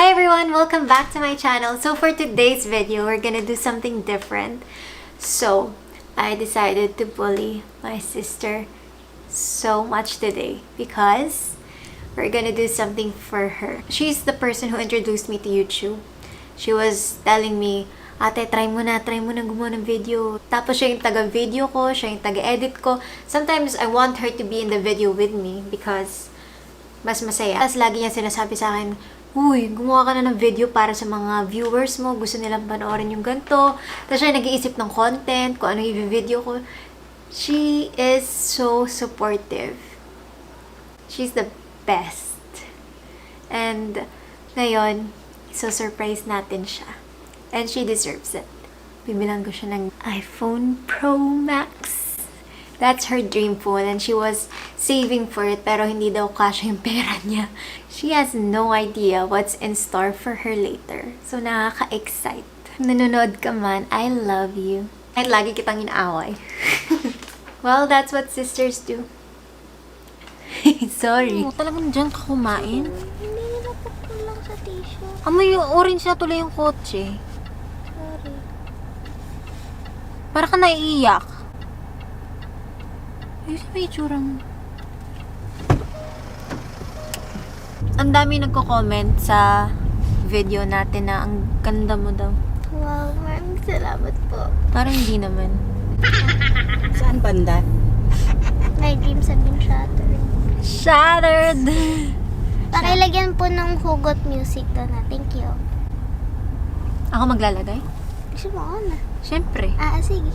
Hi everyone! Welcome back to my channel. So for today's video, we're gonna do something different. So, I decided to bully my sister so much today because we're gonna do something for her. She's the person who introduced me to YouTube. She was telling me, ate, try mo na gumawa ng video. Tapos siya yung taga-video ko, siya yung taga-edit ko. Sometimes I want her to be in the video with me because mas masaya. Tapos lagi niya sinasabi sa akin, uy, gumawa ka na ng video para sa mga viewers mo. Gusto nilang panoorin yung ganito. Tapos siya nag-iisip ng content, kung ano yung video ko. She is so supportive. She's the best. And ngayon, so-surprise natin siya. And she deserves it. Bibilang ko siya ng iPhone Pro Max. That's her dream phone and she was saving for it pero hindi daw kasya yung pera niya. She has no idea what's in store for her later. So nakaka-excite. Nanonood ka man, I love you. Kahit lagi kitang inaaway. Well, that's what sisters do. Sorry. Oh, talagang dyan ka kumain? Hindi nila lang sa tissue. Amoy yung orange na tuloy yung kotse. Sorry. Para ka naiiyak. Ayos na itsura mo. Ang dami nagko-comment sa video natin na ang ganda mo daw. Wow, maraming salamat po. Parang hindi naman. Saan banda? My dreams have been shattered. Shattered! Pakilagyan po ng hugot music doon na. Thank you. Ako maglalagay? Gusto mo na? Siyempre. Sige.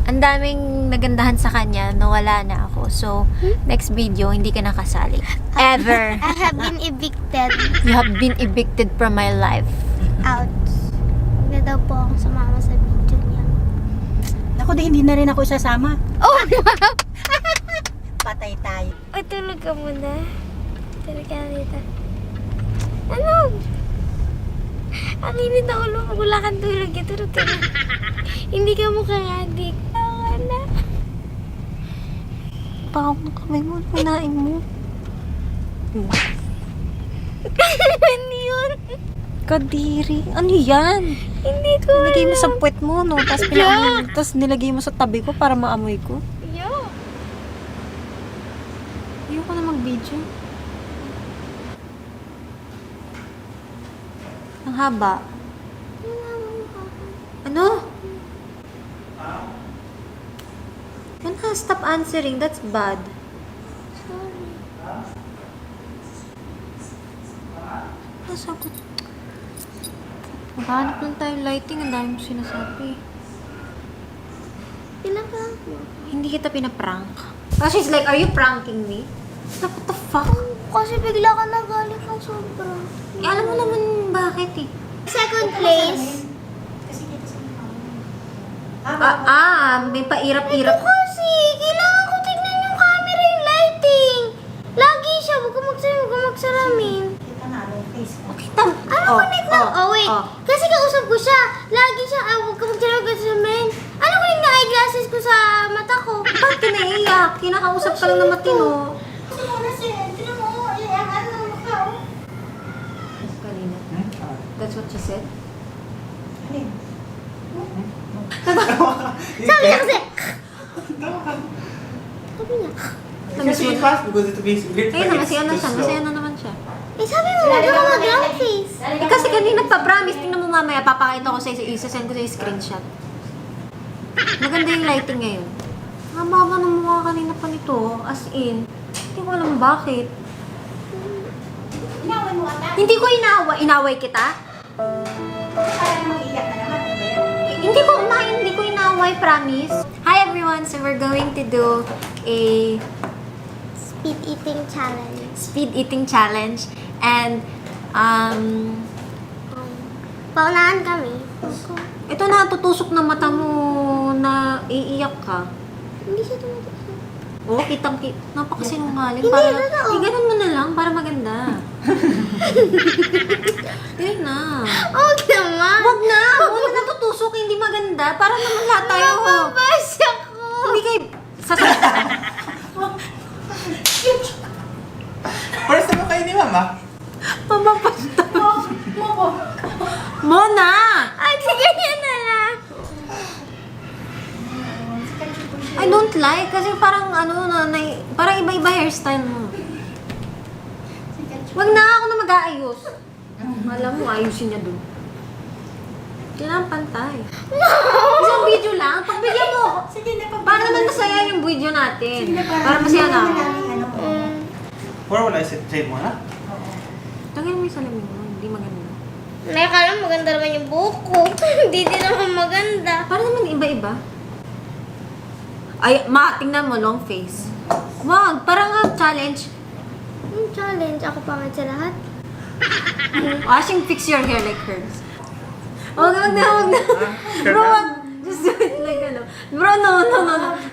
Ang daming nagandahan sa kanya, nawala na ako. So, next video, hindi ka nakasali. Ever. I have been evicted. You have been evicted from my life. Out. Huwag na daw po akong sumama sa video niya. Ako di, hindi na rin ako sasama. Oh! Patay tayo. O, tulog ka muna. Tulog ka dito. Ano? Ang init na ulo mo. Wala kang tulog. Tulog ka na. Hindi ka mukha-adik. Wala. Pakawak ng kamay mo, unain mo. Ano yun? Kadiri. Ano yan? Hindi ko Nilagay mo alam. sa puwet mo, no? Tapos nilagay mo sa tabi ko para maamoy ko. Yo. Ayoko na mag-video. Ang haba. Ano? Ano? Stop answering. That's bad. Sorry. Nasa ko. Maghanap lang tayo lighting. Ang dami mo sinasabi. Ilang ka? Hindi kita pinaprank. Oh, she's like, are you pranking me? What the fuck? Kasi bigla ka nagalit ng sobra. Eh, alam mo naman bakit eh. Second place. May pairap-irap. Ito kasi, kailangan ko tignan yung camera yung lighting. Lagi siya, huwag ka magsalamin. Kita mo. Ano connect lang? Wait. Kasi kausap ko siya. Lagi siya, huwag ka magsalamin. Ano connect na eyeglasses ko sa mata ko? Ba't ka naiiyak? Kinakausap ka lang na matino. Kasi muna siya, tinan mo, ang ano ng mukha, oh. Kanina. That's what she said? Sabi niya kasi, sabi niya, Kasi it fast because it is great. Ayun na, masaya na naman siya. sabi mo, huwag ka mag-round face. Eh, kasi kanina pa-promise, tingnan mo mamaya, papakita ko sa isa-send ko sa screenshot. Maganda yung lighting ngayon. Ang baba ng mukha kanina pa nito, as in. Hindi ko alam bakit. Inaway mo ata. Hindi ko inaway kita? Parang mag-iyak na naman. Ano ba yan? Hindi ko inaway, promise. Hi everyone, so we're going to do a Speed eating challenge. speed eating challenge. And, Paunahan kami. ito na, tutusok na mata mo na iiyak ka. Hindi siya tumatusok. Oo, kitang-kita. Napakasinungaling. Hindi, Para, totoo. ganun mo na lang para maganda. Yun na. Huwag naman. Wag na! Huwag na natutusok, hindi maganda. Para naman lahat tayo. Mababasa ko. Hindi kayo sasabihin. First time kayo ni Mama? Mamapasta. Mona! Ay, sige yan na lang. I don't like kasi parang parang iba-iba hairstyle mo. Wag na ako na mag-aayos. Alam mo, ayusin niya dun. Kailangan pantay. Isang video lang. Pagbigyan mo. Sige na, pag- Para naman masaya yung video natin. Sige na, Para masaya na ako. Ano, Or wala save mo na? Tangin mo yung salamin mo. Hindi maganda. Nakakala maganda naman yung buhok ko. Hindi din naman maganda. Para naman iba-iba. Ay, tingnan mo, long face. Wag, parang challenge. Yung challenge, ako pangit sa lahat. Washing, fix your hair like hers. Wag na. Bro, wag. Just do it like ano. Bro, no.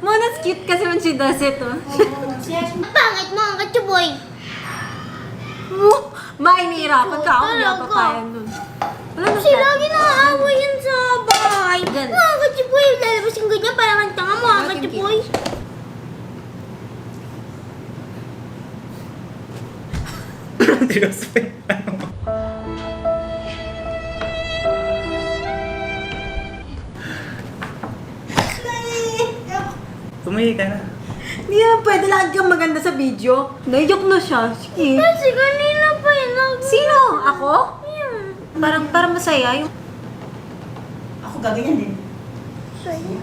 Mona's cute kasi when she does it, oh. Pangit mo, ang katsuboy. Mainihirapan ka ako, hindi ako Talaga? papayag dun. Wala na Kasi lagi naaaway yan sa bahay. Gan. Mga katsuboy, lalabas yung ganyan, parang ang tanga mo, ang Bakit katsuboy. Tumayi ka na. Hindi naman pwede lagi kang maganda sa video. Naiyak na siya. Sige. Kasi kanina pa yun. Sino? Ako? Yan. Parang masaya yung... Ako gaganyan din. Sa'yo.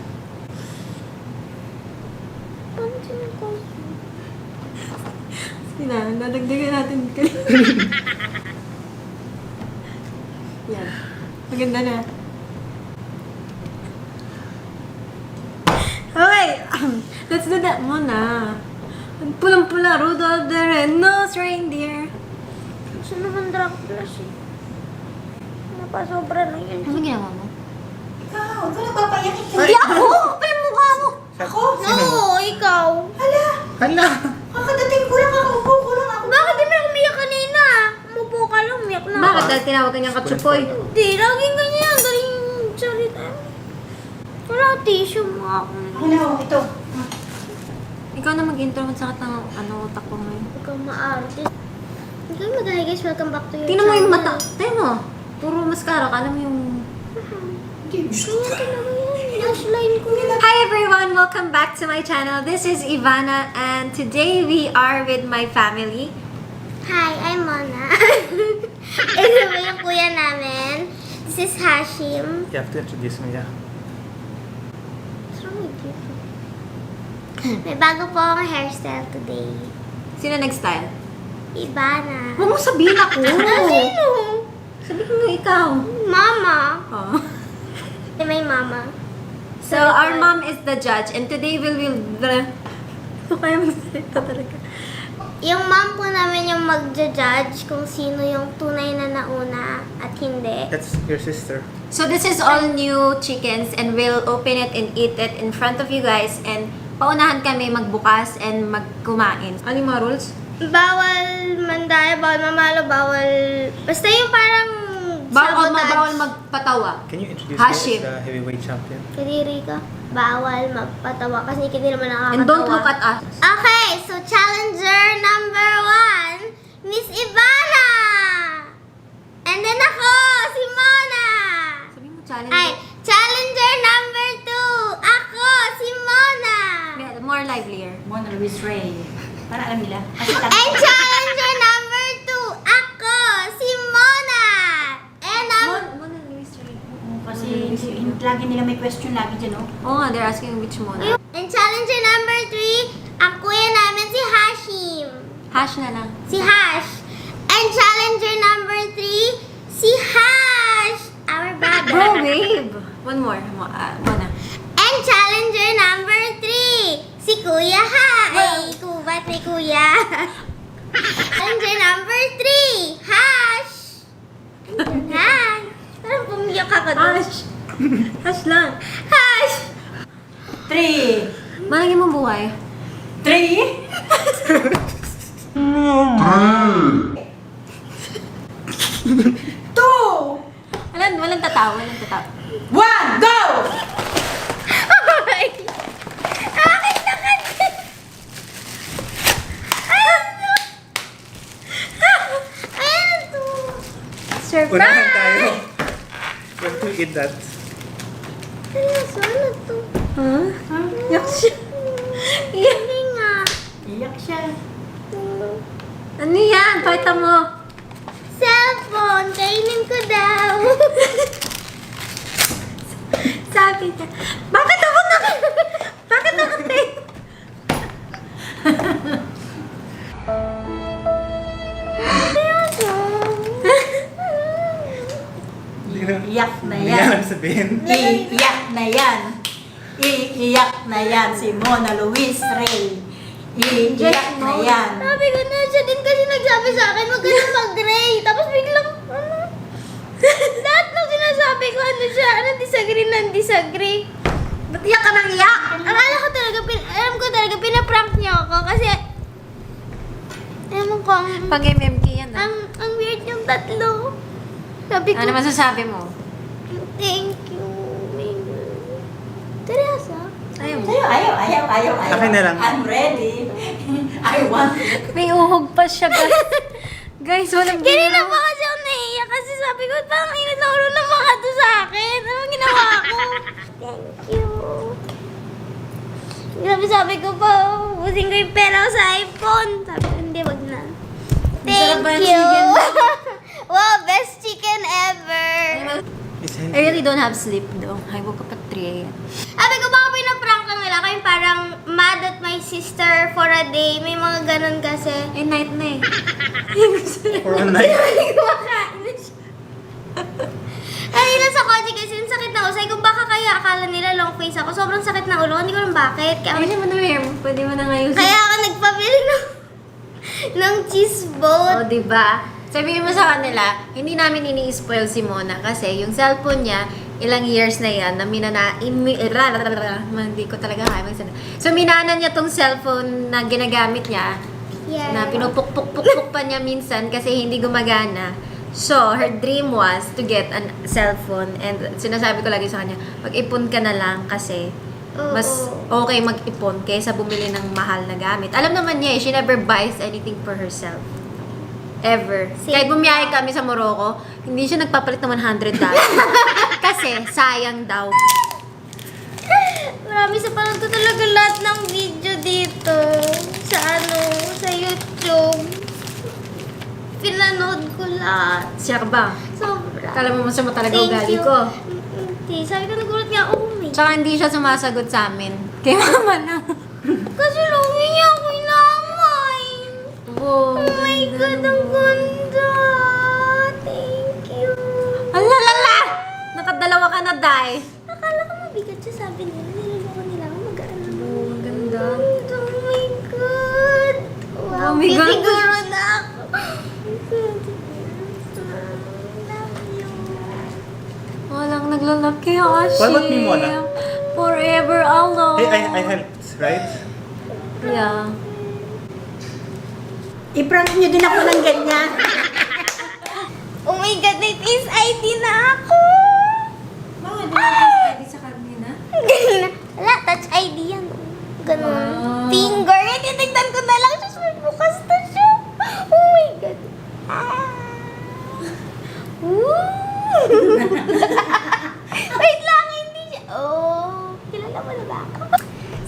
Pansin ko. Sige na, nadagdagan natin. Yan. Maganda na. Okay, let's do that muna. Pulang-pula, Rudolph the Red-Nosed Reindeer. Gusto naman Dracula siya. Napasobra lang yun. Ano ginawa mo? Ikaw, ikaw nagpapayak. Hindi ako! Kapal yung mukha mo! Ako? No, ikaw. Hala, Hala! kakadating ko lang, kakaupo ko lang ako. Bakit di mo ako umiyak kanina? Umupo ka lang, umiyak na. Bakit? Dahil tinawag ka niyang katsupoy. Di, laging ganyan. Galing salita. Wala tissue mo ako. Ako na, ito. Ikaw na mag-intro, magsakit ng utak ko ngayon. Ikaw maarte. Okay, mag-hi guys. Welcome back to your Tingnan mo yung channel. mata. Tingnan mo. Puro mascara. Kala mo yung... Ganyan talaga yan. Lash line ko. Hi everyone! Welcome back to my channel. This is Ivana and today we are with my family. Hi, I'm Mona. Ito po yung kuya namin. This is Hashim. You have to introduce me, yeah. What's wrong with you? May bago po akong hairstyle today. Sino nag-style? Ivana. Huwag mo sabihin ako! Ah, sino? Sabihin mo ikaw. Mama. Oh. May mama. So, our mom is the judge and today we will... Ito kaya magsalita talaga. Yung mom po namin yung magja-judge kung sino yung tunay na nauna at hindi. That's your sister. So, this is all new chickens and we'll open it and eat it in front of you guys and paunahan kami magbukas and magkumain. Ano yung mga rules? Bawal mandaya, bawal mamalo, bawal... Basta yung parang Bawal magpatawa. Can you introduce Hashim. me as the heavyweight champion? Kadiri ka. Bawal magpatawa kasi hindi naman nakakatawa. And don't look at us. Okay, so challenger number 1, Miss Ivana! And then ako, si Mona! Sabi mo challenge. Ay, challenger number 2, ako, si Mona! More livelier. Mona Luis Ray. Para alam nila. Kasi And challenger number 2, ako, si Mona! And Mona Luis Ray. kasi lagi nila may question lagi dyan, oh. Oo nga, they're asking which Mona. And challenger number 3, ang kuya namin si Hashim. Hash na lang. Si Hash. And challenger number 3, si Hash, our brother. Bro, babe! One more. Mona. And challenger number 3, si Kuya Hash. Ay, ba't may kuya? Challenger number 3, Hash. Hash. Parang pumiyak ka doon. Hash! Hash lang. Hash. 3. Malagay mo buhay. 3. 2. Walang tatawa, walang tatawa. 1. Go! Ay! Akin na kasi! Ayan! Ayan! Unahan tayo. You have to eat that. Seryoso, ano to? Huh? Yak siya. Iyak. Hindi nga. Iyak siya. Ano yan? Pakita mo. Cellphone, kainin ko daw. Sabi niya, bakit ako bakit ako take? Seryoso. Iiyak na Hindi yan. nga lang sabihin. Iiyak na yan. Iiyak na yan si Mona Luis Rey. Iiyak na yan. Sabi ko na, siya din kasi nagsabi sa akin, huwag ka na mag-gray. Tapos biglang, ano? Lahat ng sinasabi ko, ano siya, disagree. Ba't iyak ka nang iyak? Akala ko talaga, alam ko talaga, pinaprank niyo ako kasi, ewan ko, Pag MMK yan ah. ang weird yung tatlo. Sabi ko, Ano masasabi mo? thank you. Maybe. Seryoso? Ayaw mo. Ayaw. Akin na lang. I'm ready. I want it. May uhog pa siya guys. Guys, walang Kanina pa kasi ako naiiyak kasi sabi ko, parang init na ulo ng mga to sa akin. Anong ginawa ko? Thank you. Sabi ko pa, ubusin ko yung pera ko sa iPhone. Sabi ko, hindi, wag na. Masarap ba Thank yung you. chicken? Wow, best chicken ever. It's I really don't have sleep though. I woke up at 3 a.m. Sabi ko, baka pinaprank lang nila. Kayong parang mad at my sister for a day. May mga ganun kasi. Eh, night na eh. For a night. Kumakain na siya. Kanina sa kotse kasi yung sakit na ulo. Sabi ko, baka kaya akala nila long face ako. Sobrang sakit ng ulo. Hindi ko alam bakit. Kaya, Ayun mo na hair mo. Pwede mo na ngayon. kaya ako nagpabili ng cheese O, boat. diba? Sabihin mo sa kanila, hindi namin ini-spoil si Mona kasi yung cellphone niya, ilang years na yan, na hindi ko talaga kaya magsalita. So, minana niya tong cellphone na ginagamit niya, Yeah. na pinupuk-puk-puk pa niya minsan kasi hindi gumagana. So, her dream was to get a cellphone and sinasabi ko lagi sa kanya, mag-ipon ka na lang kasi mas okay mag-ipon kaysa bumili ng mahal na gamit. Alam naman niya she never buys anything for herself. Ever. Same Kahit bumiyahe kami sa Morocco, hindi siya nagpapalit ng $100. Kasi, sayang daw. Marami sa panood ko talaga lahat ng video dito. Sa YouTube. Pinanood ko lahat. Siya ka ba? Sobra. Kala mo masama talaga Thank ugali you. ko. Hindi. Sabi ko, nagulat nga ako. Oh my Tsaka hindi siya sumasagot sa amin. Kaya mama na. Kasi lugi niya ako inamay. Oh, Oh my God, ang ganda. Thank you. Alalala! Nakadalawa ka na, Day. Akala ko mabigat siya, sabi nila. Niloloko nila ako mag-ano. Oh, ang ganda. Oh my God. Wow, Oh my God. siguro na ako. Love you. Walang naglalaki, Ashi. What about me, Mona? Forever alone. Hey, I helped, right? Yeah. I-prank niyo din ako ng ganyan. Oh my God, may Face ID na ako. Bakit mo nag-ID sa kanina? Wala, touch ID yan. Ganun. Wow. Finger. Eh, titignan ko na lang. Just bukas na siya. Oh my God. Woo! Wait lang, hindi siya. Oh, kilala mo na ba ako?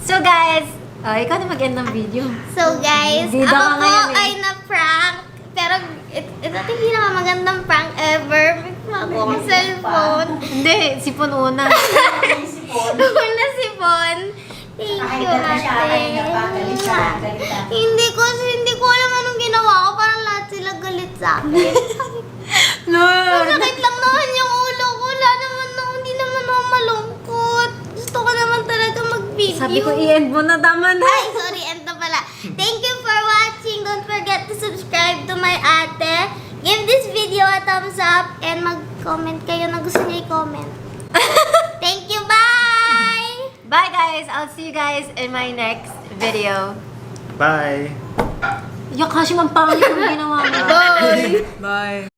So guys, ikaw na mag-end ng video. So guys, Bida ako ka po ngayon eh. ay na-prank. Pero ito yung pinakamagandang prank ever. May bago akong cellphone. Hindi, sipon una. Una si Bon. Thank you, ate. Hindi ko alam anong ginawa ko. Parang lahat sila galit sa akin. Lord! Masakit lang naman yung ulo ko. Wala naman hindi naman ako malungkot. Gusto ko naman talaga mag-video. Sabi ko, i-end mo na, tama na. Ay, sorry, end na pala. Thank you for watching. Don't forget to subscribe to my ate. Give this video a thumbs up and mag-comment kayo na gusto niyo i-comment. Thank you, bye! Bye guys! I'll see you guys in my next video. Bye. Yak, Hashi, mampangit yung ginawa mo. Bye! Bye.